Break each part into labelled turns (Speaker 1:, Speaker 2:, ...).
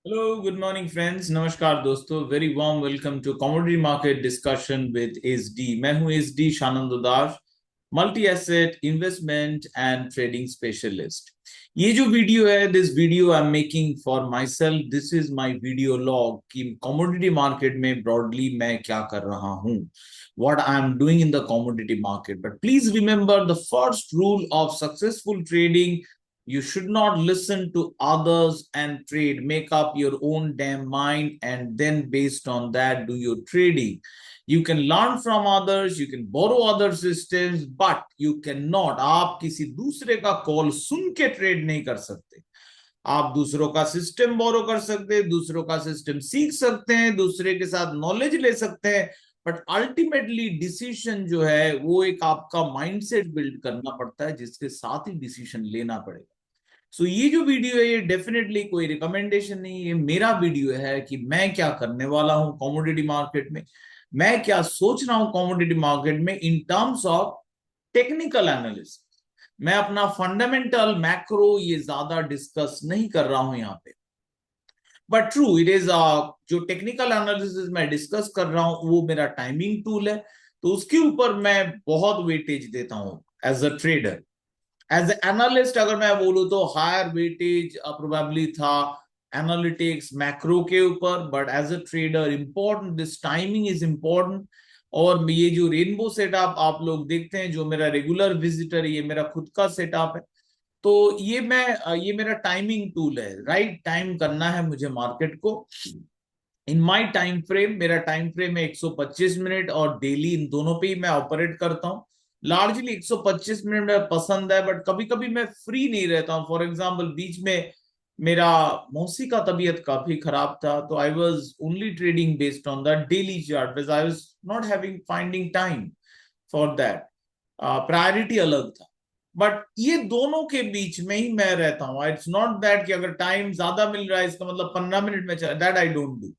Speaker 1: Hello good morning friends. नमस्कार दोस्तों, very warm welcome to commodity market discussion with SD. मैं हूं SD Shanand Udas, multi asset investment and trading specialist. ये जो video है, this video I am making for myself, this is my video log कि commodity market में broadly मैं क्या कर रहा हूं, what I am doing in the commodity market. But please remember the first rule of successful trading: you should not listen to others and trade. Make up your own damn mind and then based on that do your trading. You can learn from others, you can borrow other systems, but you cannot, आप किसी दूसरे का call सुन के trade नहीं कर सकते। आप दूसरों का सिस्टम बोरो कर सकते हैं, दूसरों का सिस्टम सीख सकते हैं, दूसरे के साथ नॉलेज ले सकते हैं, बट अल्टीमेटली डिसीजन जो है वो एक आपका माइंडसेट बिल्ड करना पड़ता है जिसके साथ ही डिसीजन लेना पड़ेगा। सो ये जो वीडियो है ये डेफिनेटली कोई रिकमेंडेशन नहीं है, मेरा वीडियो है कि मैं क्या करने वाला हूं कमोडिटी मार्केट में, मैं क्या सोच रहा हूं कमोडिटी मार्केट में in terms of technical analysis. मैं अपना फंडामेंटल मैक्रो ये ज्यादा डिस्कस नहीं कर रहा हूं यहाँ पे, बट ट्रू इट इज जो टेक्निकल एनालिसिस मैं डिस्कस कर रहा हूं वो मेरा टाइमिंग टूल है, तो उसके ऊपर मैं बहुत वेटेज देता हूं as a trader. As analyst अगर मैं बोलूं तो हायर वेटेज प्रोबेबली था एनालिटिक्स मैक्रो के ऊपर, but as a trader important this timing is important. और ये जो रेनबो सेटअप आप लोग देखते हैं, जो मेरा रेगुलर विजिटर, ये मेरा खुद का सेटअप है। तो ये मेरा टाइमिंग टूल है, राइट टाइम करना है मुझे मार्केट को इन माय टाइम फ्रेम। मेरा टाइम फ्रेम है 125 मिनट और डेली, इन दोनों पे ही मैं ऑपरेट करता हूँ। लार्जली 125 मिनट मेरा पसंद है, बट कभी कभी मैं फ्री नहीं रहता हूँ। फॉर एग्जांपल बीच में मेरा मौसी का तबीयत काफी खराब था, तो I was only trading based on the daily chart because I was not having finding time for that, priority अलग था। बट ये दोनों के बीच में ही मैं रहता हूँ। इट्स नॉट दैट कि अगर टाइम ज्यादा मिल रहा है इसका मतलब 15 मिनट में चला, दैट आई डोंट डू।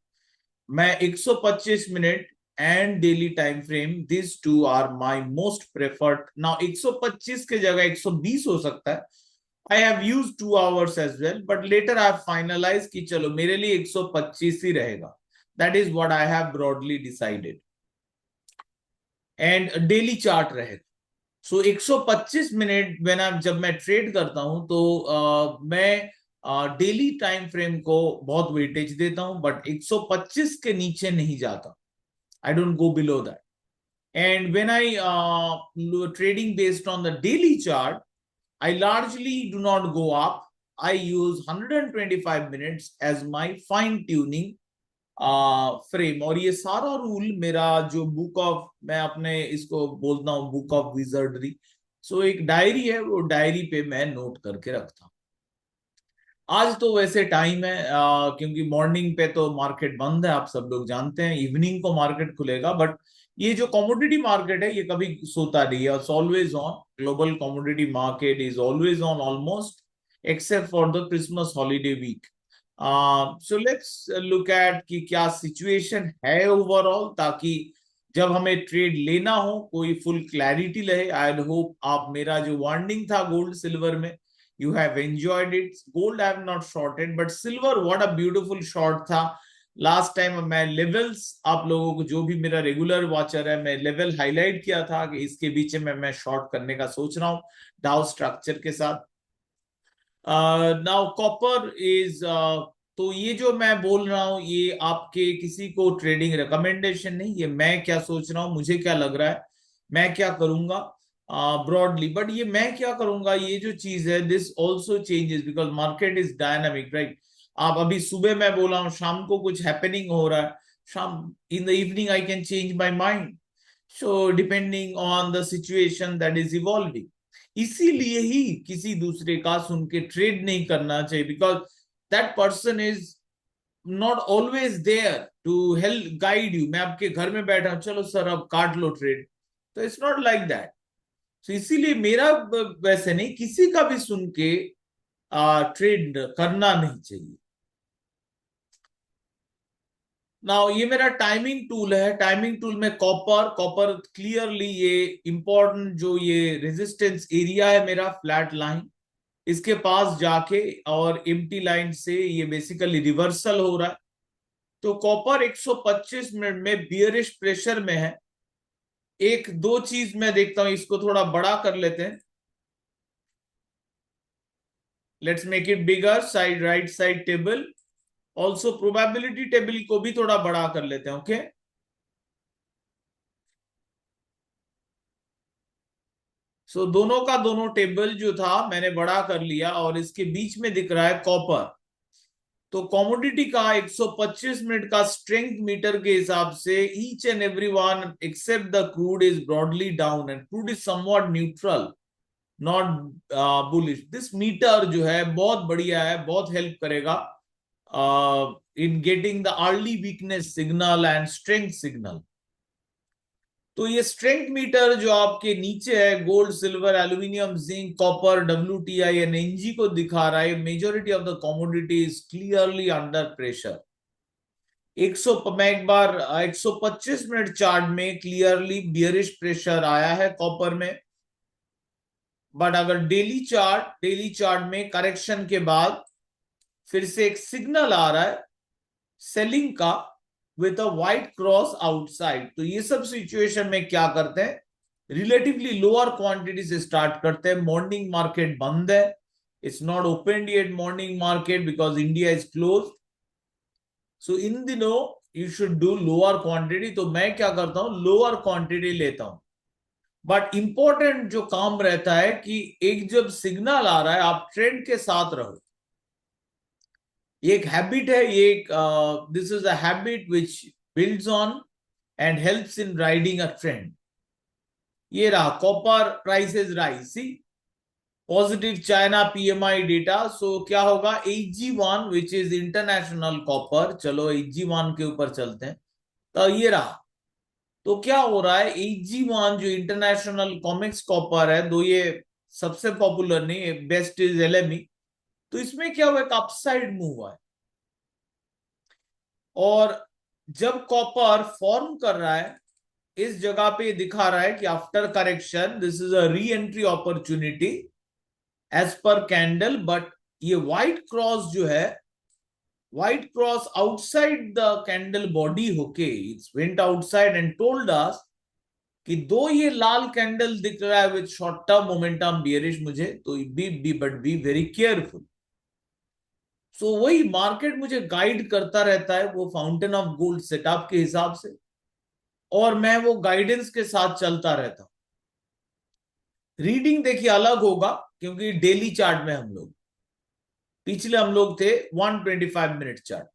Speaker 1: मैं 125 minute and daily time frame, this two are my most preferred. Now 125 के जगह 120 हो सकता है। I have use 2 hours as well, but later I have finalize कि चलो मेरे लिए 125 ही रहेगा। That is what I have broadly decided, and daily chart रहेगा। सो 125 मिनट व्हेन आई, जब मैं ट्रेड करता हूं तो मैं डेली टाइम फ्रेम को बहुत वेटेज देता हूं, बट 125 के नीचे नहीं जाता। I don't go below that. And when I trading based on the daily chart, I largely do not go up. I use 125 minutes as my fine tuning frame. और ये सारा रूल मेरा जो बुक ऑफ, मैं अपने इसको बोलता हूँ बुक ऑफ विजर्डरी। सो एक डायरी है, वो डायरी पे मैं नोट करके रखता हूँ। आज तो वैसे टाइम है क्योंकि मॉर्निंग पे तो मार्केट बंद है, आप सब लोग जानते हैं, इवनिंग को मार्केट खुलेगा। बट ये जो कमोडिटी मार्केट है ये कभी सोता नहीं है, it's always on. Global commodity market is always on almost, except for the Christmas holiday week. So let's look at कि क्या सिचुएशन है ओवरऑल, ताकि जब हमें ट्रेड लेना हो कोई फुल क्लैरिटी रहे। आई होप आप मेरा जो वार्निंग था गोल्ड सिल्वर में, you have enjoyed it. Gold I have not shorted, but silver what a beautiful short था लास्ट टाइम। मैं लेवल्स, आप लोगों को जो भी मेरा रेगुलर वॉचर है, मैं लेवल हाईलाइट किया था कि इसके बीच में मैं शॉर्ट करने का सोच रहा हूँ डाउ स्ट्रक्चर के साथ। नाउ कॉपर इज, तो ये जो मैं बोल रहा हूँ ये आपके किसी को ट्रेडिंग रिकमेंडेशन नहीं, ये मैं क्या सोच रहा हूँ, मुझे क्या लग रहा है, मैं क्या करूंगा ब्रॉडली। बट ये मैं क्या करूंगा ये जो चीज है, this also changes because market is dynamic, right. आप अभी सुबह मैं बोला हूँ, शाम को कुछ हैपनिंग हो रहा है, शाम in the evening I can change my mind. So depending on the situation that is evolving. इसीलिए ही किसी दूसरे का सुन के ट्रेड नहीं करना चाहिए, because that person is not always there to help guide you. मैं आपके घर में बैठा हूं, चलो सर अब काट लो ट्रेड, तो इट्स नॉट लाइक दैट। तो इसीलिए मेरा वैसे नहीं, किसी का भी सुन के ट्रेड करना नहीं चाहिए। नाउ ये मेरा टाइमिंग टूल है, टाइमिंग टूल में कॉपर, कॉपर क्लियरली ये इंपॉर्टेंट जो ये रेजिस्टेंस एरिया है मेरा फ्लैट लाइन, इसके पास जाके और एम्प्टी लाइन से ये बेसिकली रिवर्सल हो रहा है। तो कॉपर 125 मिनट में बियरिश प्रेशर में है। एक दो चीज मैं देखता हूं, इसको थोड़ा बड़ा कर लेते हैं। Let's make it bigger, side right side table, also probability table को भी थोड़ा बड़ा कर लेते हैं। ओके, सो दोनों का दोनों टेबल जो था मैंने बड़ा कर लिया और इसके बीच में दिख रहा है कॉपर। तो कॉमोडिटी का 125 मिनट का स्ट्रेंथ मीटर के हिसाब से each and every one except the crude is broadly down and crude is somewhat neutral, not bullish. This meter जो है बहुत बढ़िया है, बहुत हेल्प करेगा in getting the early weakness signal and strength signal. तो ये स्ट्रेंथ मीटर जो आपके नीचे है, gold silver aluminium zinc copper WTI and NG को दिखा रहा है। Majority of the commodity is clearly under pressure. 100 मैं एक बार 125 मिनट चार्ट में क्लियरली बियरिश प्रेशर आया है कॉपर में। बट अगर डेली चार्ट में करेक्शन के बाद फिर से एक सिग्नल आ रहा है सेलिंग का with a white cross outside, तो ये सब सिचुएशन में क्या करते हैं, रिलेटिवली लोअर क्वांटिटी से स्टार्ट करते हैं। मॉर्निंग मार्केट बंद है, it's not open yet morning market because India is close. So इन दिनों you should do lower quantity. तो मैं क्या करता हूं, लोअर क्वांटिटी लेता हूं। बट इंपॉर्टेंट जो काम रहता है कि एक जब सिग्नल आ रहा है आप ट्रेंड के साथ रहो। ये एक हैबिट है, ये एक this is a habit which builds on and helps in riding a trend. ये रहा कॉपर प्राइसेस राइज, सी पॉजिटिव चाइना PMI डेटा। सो क्या होगा, HG1 which is international copper, चलो HG1 के ऊपर चलते हैं। तो ये रहा, तो क्या हो रहा है, HG1 जो इंटरनेशनल कॉमिक्स कॉपर है, दो ये सबसे पॉपुलर नहीं, बेस्ट इज LME। तो इसमें क्या हुआ, एक अपसाइड मूव हुआ है। और जब कॉपर फॉर्म कर रहा है इस जगह पे दिखा रहा है कि after correction this is a reentry opportunity as per candle. But ये व्हाइट क्रॉस जो है, white cross outside the candle body होके it's went outside and told us कि दो ये लाल कैंडल दिख रहा है with short term momentum bearish मुझे, तो बी वेरी केयरफुल। सो वही मार्केट मुझे गाइड करता रहता है वो फाउंटेन ऑफ गोल्ड सेटअप के हिसाब से, और मैं वो गाइडेंस के साथ चलता रहता हूं। रीडिंग देखिए अलग होगा क्योंकि डेली चार्ट में हम लोग, पिछले हम लोग थे 125 मिनट चार्ट।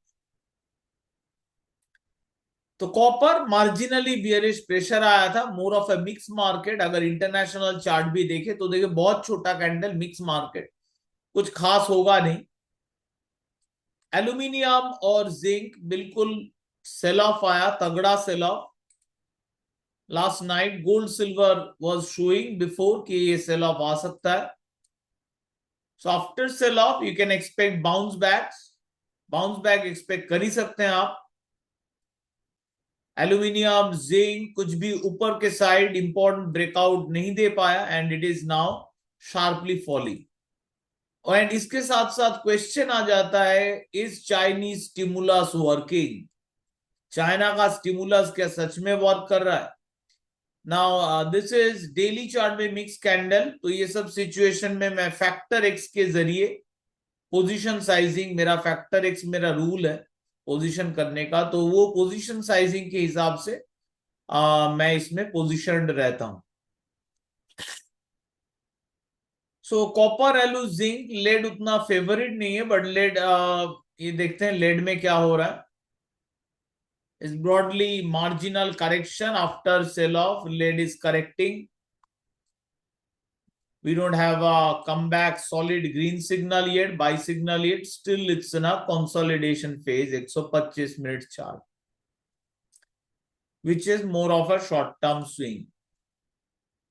Speaker 1: तो कॉपर मार्जिनली बियरिश प्रेशर आया था, more of a mix market. अगर इंटरनेशनल चार्ट भी देखे तो देखिए बहुत छोटा कैंडल, मिक्स मार्केट, कुछ खास होगा नहीं। एल्यूमिनियम और जिंक बिल्कुल सेल ऑफ आया, तगड़ा sell off last night. Gold silver was showing before कि ये सेल ऑफ आ सकता है। So after sell off you can expect bounce backs, bounce back expect कर ही सकते हैं आप। एल्यूमिनियम जिंक कुछ भी ऊपर के साइड इंपॉर्टेंट ब्रेकआउट नहीं दे पाया and it is now sharply falling. And इसके साथ साथ क्वेश्चन आ जाता है, is Chinese stimulus working? China का स्टिमुलस क्या सच में वर्क कर रहा है? Now this is daily chart में मिक्स कैंडल। तो ये सब सिचुएशन में मैं फैक्टर एक्स के जरिए पोजीशन साइजिंग, मेरा फैक्टर एक्स मेरा रूल है पोजीशन करने का, तो वो पोजीशन साइजिंग के हिसाब से मैं इसमें पोजीशनड रहता हूं। सो कॉपर एलू जिंक लेड उतना फेवरेट नहीं है, बट लेड ये देखते हैं लेड में क्या हो रहा है। is broadly marginal correction after sell off. Lead is correcting. We don't have a comeback solid green signal yet, buy signal yet. Still it's in a consolidation phase. 125 minute chart, which is more of a short term swing.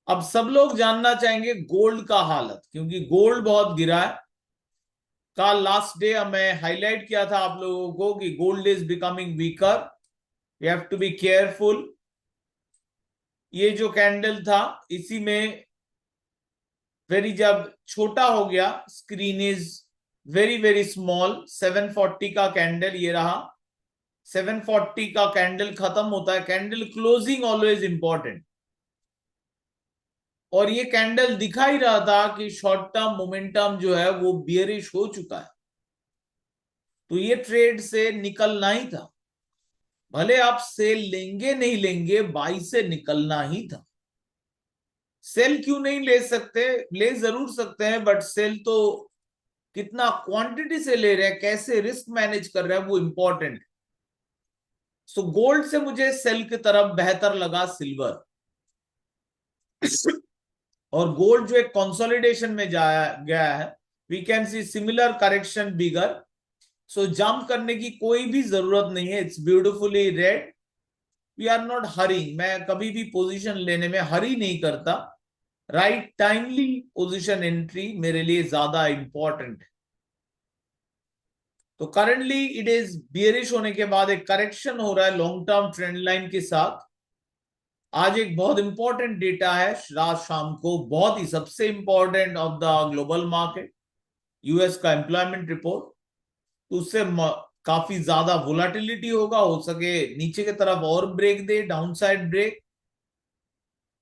Speaker 1: अब सब लोग जानना चाहेंगे gold का हालत, क्योंकि gold बहुत गिरा है। कल लास्ट डे मैं हाईलाइट किया था आप लोगों को कि gold is becoming weaker, you have to be careful. ये जो कैंडल था इसी में वेरी जब छोटा हो गया, screen is very very small, 740 का कैंडल ये रहा, 740 का कैंडल खत्म होता है, कैंडल क्लोजिंग ऑलवेज इंपॉर्टेंट, और ये कैंडल दिखा ही रहा था कि शॉर्ट टर्म मोमेंटम जो है वो बियरिश हो चुका है, तो ये ट्रेड से निकलना ही था, भले आप सेल लेंगे नहीं लेंगे, बाई से निकलना ही था। सेल क्यों नहीं ले सकते, ले जरूर सकते हैं, बट सेल तो कितना क्वांटिटी से ले रहे हैं, कैसे रिस्क मैनेज कर रहे हैं, वो इंपॉर्टेंट। सो गोल्ड से मुझे सेल की तरफ बेहतर लगा सिल्वर, और गोल्ड जो एक कंसोलिडेशन में जाया गया है, we can see similar correction bigger, so jump करने की कोई भी जरूरत नहीं है, it's beautifully red, we are not hurrying, मैं कभी भी पोजीशन लेने में हरी नहीं करता, राइट टाइमली पोजीशन एंट्री मेरे लिए ज्यादा इंपॉर्टेंट है। तो करंटली इट इज बियरिश होने के बाद एक करेक्शन हो रहा है लॉन्ग टर्म ट्रेंड लाइन के साथ। आज एक बहुत इंपॉर्टेंट डेटा है रात शाम को, बहुत ही सबसे important of the global market, US का एम्प्लॉयमेंट रिपोर्ट, तो उससे काफी ज्यादा वोलाटिलिटी होगा, हो सके नीचे की तरफ और ब्रेक दे, डाउनसाइड ब्रेक,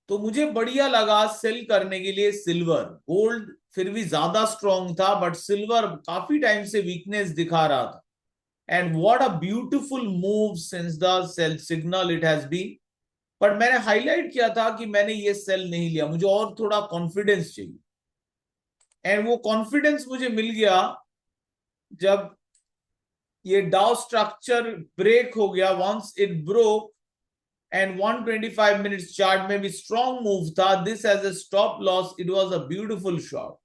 Speaker 1: तो मुझे बढ़िया लगा सेल करने के लिए सिल्वर। गोल्ड फिर भी ज्यादा स्ट्रॉन्ग था, बट सिल्वर काफी टाइम से वीकनेस दिखा रहा था, and what a beautiful move since the sell signal it has been. पर मैंने हाईलाइट किया था कि मैंने ये सेल नहीं लिया, मुझे और थोड़ा कॉन्फिडेंस चाहिए, एंड वो कॉन्फिडेंस मुझे मिल गया जब ये डाउ स्ट्रक्चर ब्रेक हो गया, once it broke, and 125 minutes chart में भी स्ट्रॉन्ग मूव था, this as a stop loss, it was a beautiful shot,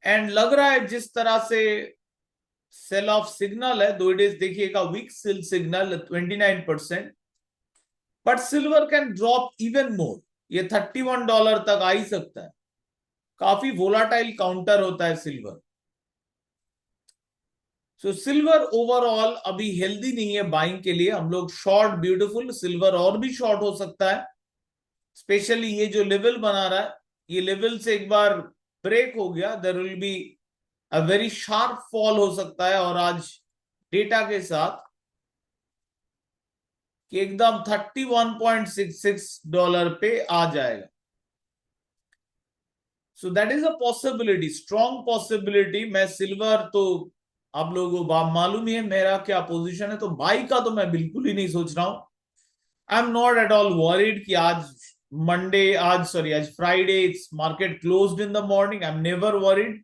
Speaker 1: and लग रहा है जिस तरह से सेल ऑफ सिग्नल है, दो इट इज देखिएगा weak sell signal 29%, but silver can drop even more, ये $31 तक आ ही सकता है, काफी वोलाटाइल काउंटर होता है सिल्वर। सो सिल्वर ओवरऑल अभी हेल्दी नहीं है बाइंग के लिए, हम लोग शॉर्ट, ब्यूटीफुल सिल्वर और भी शॉर्ट हो सकता है, स्पेशली ये जो लेवल बना रहा है, ये लेवल से एक बार ब्रेक हो गया, there will be a very sharp fall हो सकता है, और आज डेटा के साथ कि एकदम $31.66 पे आ जाएगा, so that is a possibility, strong possibility. मैं सिल्वर तो आप लोगों को मालूम ही है मेरा क्या पोजीशन है, तो बाई का तो मैं बिल्कुल ही नहीं सोच रहा हूं, I am not at all worried कि आज मंडे, आज Friday, its market closed in the morning, I am never worried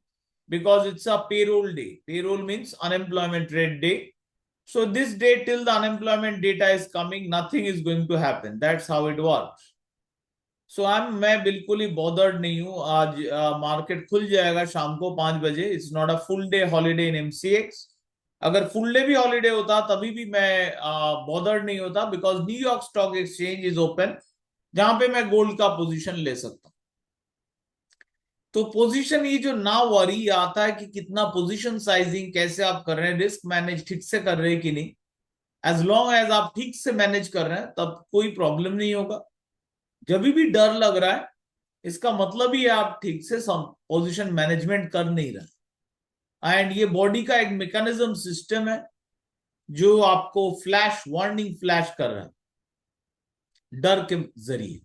Speaker 1: because it's a payroll day. Payroll means unemployment rate day. So this day till the unemployment data is coming, nothing is going to happen. That's how it works. So मैं बिल्कुल ही bothered नहीं हूं, आज market खुल जाएगा शाम को 5 बजे, it's not a full day holiday in MCX, अगर फुल डे भी हॉलीडे होता तभी भी मैं बॉदर्ड नहीं होता, because New York stock exchange is open, जहां पे मैं गोल्ड का पोजीशन ले सकता हूं। तो पोजीशन ये जो ना वरी आता है कि कितना पोजीशन साइजिंग कैसे आप कर रहे हैं, रिस्क मैनेज ठीक से कर रहे हैं कि नहीं, एज लॉन्ग एज आप ठीक से मैनेज कर रहे हैं तब कोई प्रॉब्लम नहीं होगा। जब भी डर लग रहा है, इसका मतलब ही आप ठीक से पोजीशन मैनेजमेंट कर नहीं रहे, एंड ये बॉडी का एक मैकेनिज्म सिस्टम है जो आपको फ्लैश वार्निंग फ्लैश कर रहा है डर के जरिए।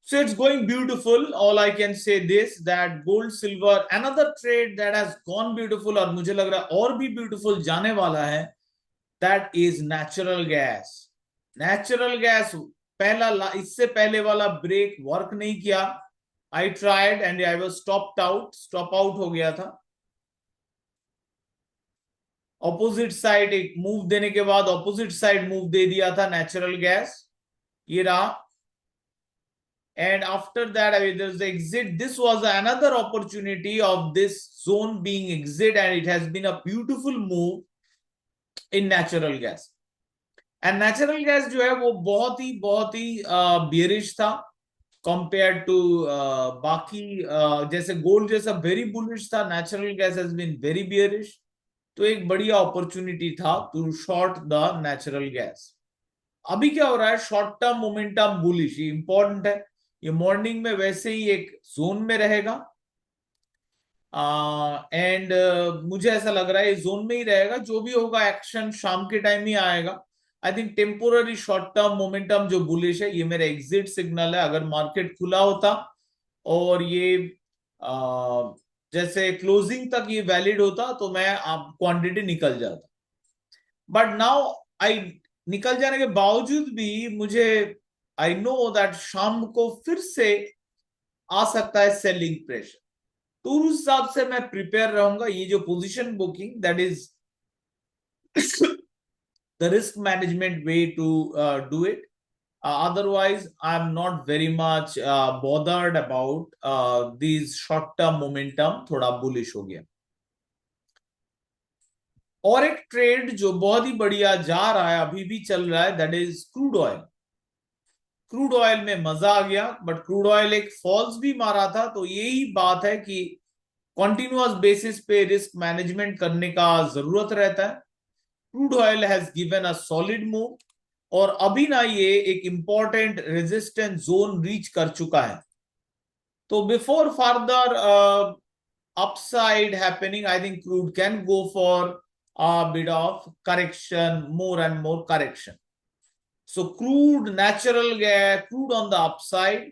Speaker 1: So it's going beautiful. All I can say this, that gold, silver, another trade that has gone beautiful और मुझे लग रहा है और भी beautiful जाने वाला है, that is natural gas. Natural gas पहला, इससे पहले वाला ब्रेक वर्क नहीं किया, I tried and I was stop out हो गया था, ऑपोजिट साइड एक मूव देने के बाद ऑपोजिट साइड मूव दे दिया था नेचुरल गैस, ये रहा, and after that there's the exit. This was another opportunity of this zone being exit, and it has been a beautiful move in natural gas. And natural gas जो है वो बहुत ही bearish था compare to बाकी, जैसे gold जैसा very bullish था, natural gas has been very bearish, तो एक बढ़िया अपॉर्चुनिटी था to short the natural gas. अभी क्या हो रहा है, शॉर्ट टर्म मोमेंटम बुलिश, ये इंपॉर्टेंट है, ये मॉर्निंग में वैसे ही एक जोन में रहेगा एंड मुझे ऐसा लग रहा है इस जोन में ही रहेगा, जो भी होगा एक्शन शाम के टाइम ही आएगा। I think temporary short term momentum जो बुलिश है, ये मेरा एग्जिट सिग्नल है। अगर मार्केट खुला होता और ये जैसे क्लोजिंग तक ये वैलिड होता तो मैं आप क्वांटिटी निकल जाता, बट नाउ आई निकल जाने के बावजूद भी मुझे आई नो दैट शाम को फिर से आ सकता है सेलिंग प्रेशर, तो उस हिसाब से मैं प्रिपेयर रहूंगा। ये जो position booking, that is the risk management way to do it. Otherwise, I'm not very much bothered about these short-term momentum, थोड़ा bullish हो गया। और एक ट्रेड जो बहुत ही बढ़िया जा रहा है, अभी भी चल रहा है, that is crude oil. Crude oil में मजा आ गया, बट क्रूड ऑयल एक फॉल्स भी मारा था, तो यही बात है कि कॉन्टिन्यूअस बेसिस पे रिस्क मैनेजमेंट करने का जरूरत रहता है। Crude oil has given a solid move और अभी ना ये एक इंपॉर्टेंट रेजिस्टेंस जोन रीच कर चुका है। तो before further upside happening, I think crude can go for a bit of correction, more and more correction. So crude, natural gas, crude on the upside,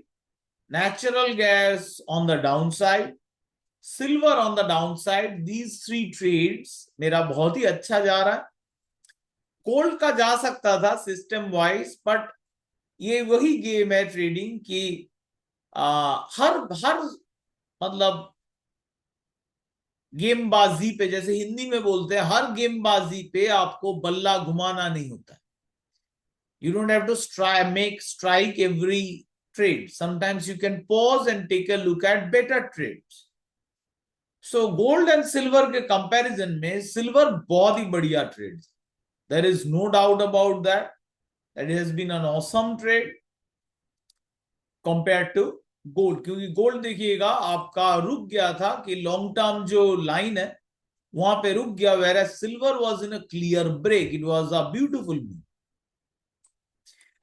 Speaker 1: natural gas on the downside, silver on the downside. These three trades मेरा बहुत ही अच्छा जा रहा है। Gold का जा सकता था सिस्टम वाइज, बट ये वही गेम है ट्रेडिंग की हर मतलब गेमबाजी पे, जैसे हिंदी में बोलते हैं, हर गेमबाजी पे आपको बल्ला घुमाना नहीं होता है। You don't have to make strike every trade. Sometimes you can pause and take a look at better trades. So gold and silver के कंपैरिजन में सिल्वर बहुत ही बढ़िया trade, there is no doubt about that. That has been an awesome trade compared to gold, क्योंकि gold देखिएगा आपका रुक गया था कि लॉन्ग टर्म जो लाइन है वहां पे रुक गया, where silver was in a clear break, it was a beautiful move.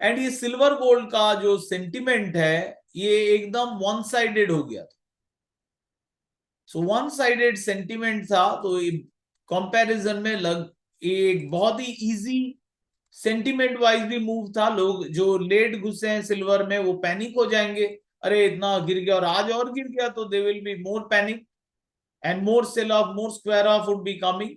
Speaker 1: And ये सिल्वर गोल्ड का जो सेंटिमेंट है ये एकदम वन साइडेड हो गया था। सो वन साइडेड सेंटिमेंट था, तो कंपैरिजन में एक बहुत ही इजी सेंटिमेंट वाइज भी मूव था। लोग जो लेट घुसे हैं सिल्वर में वो पैनिक हो जाएंगे, अरे इतना गिर गया, और आज और गिर गया, तो they will be more panic and more sell off, more square off would be coming.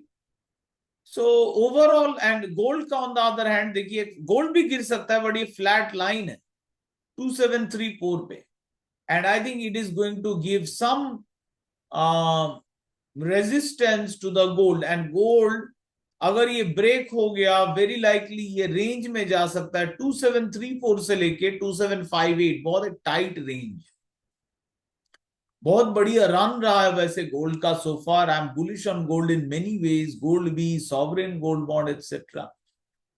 Speaker 1: So overall, and gold का ऑन द अदर हैंड देखिए, गोल्ड भी गिर सकता है, बट ये फ्लैट लाइन है 2734 पे, and I think it is going to give some resistance to the gold. And gold अगर ये ब्रेक हो गया, वेरी लाइकली ये रेंज में जा सकता है 2734 से लेके 2758, बहुत एक टाइट रेंज, बहुत बढ़िया रन रहा है वैसे गोल्ड का so far. I am bullish on gold in many ways, gold भी, sovereign gold bond etcetera,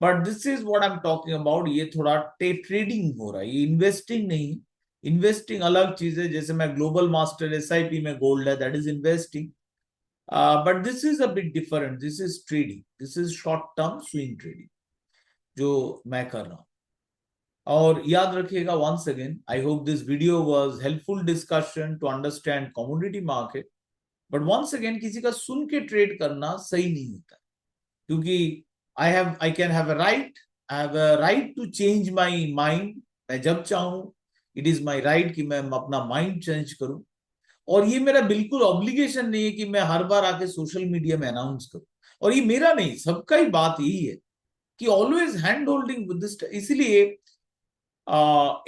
Speaker 1: but this is what I am talking about. ये थोड़ा ट्रेडिंग हो रहा है, ये इन्वेस्टिंग नहीं। इन्वेस्टिंग अलग चीज है, जैसे मैं ग्लोबल मास्टर SIP में गोल्ड है, that is investing, but this is a bit different, this is trading, this is short term swing trading जो मैं कर रहा हूं। और याद रखिएगा, once again, I hope this video was helpful discussion to understand commodity market. But once again, किसी का सुन के ट्रेड करना सही नहीं होता, क्योंकि I can have a right, I have a right to change my mind. मैं जब चाहूं, it is my right कि मैं अपना माइंड चेंज करूं, और ये मेरा बिल्कुल ऑब्लिगेशन नहीं है कि मैं हर बार आके सोशल मीडिया में अनाउंस करूं। और ये मेरा नहीं, सबका ही बात यही है कि always hand holding with this, इसलिए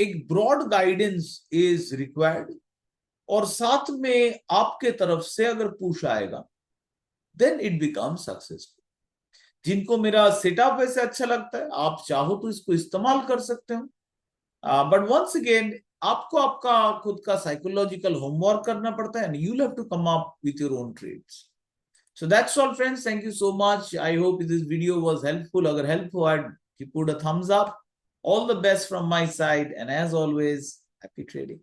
Speaker 1: एक ब्रॉड गाइडेंस इज रिक्वायर्ड, और साथ में आपके तरफ से अगर पुश आएगा देन इट बिकम सक्सेसफुल। जिनको मेरा सेटअप वैसे अच्छा लगता है, आप चाहो तो इसको इस्तेमाल कर सकते हो, बट वंस अगेन आपको आपका खुद का साइकोलॉजिकल होमवर्क करना पड़ता है, and you have to come up with your own trades. So that's all, friends. Thank you so much. I hope this video was helpful. Agar helpful, I'd put a thumbs up. All the best from my side, and as always, happy trading.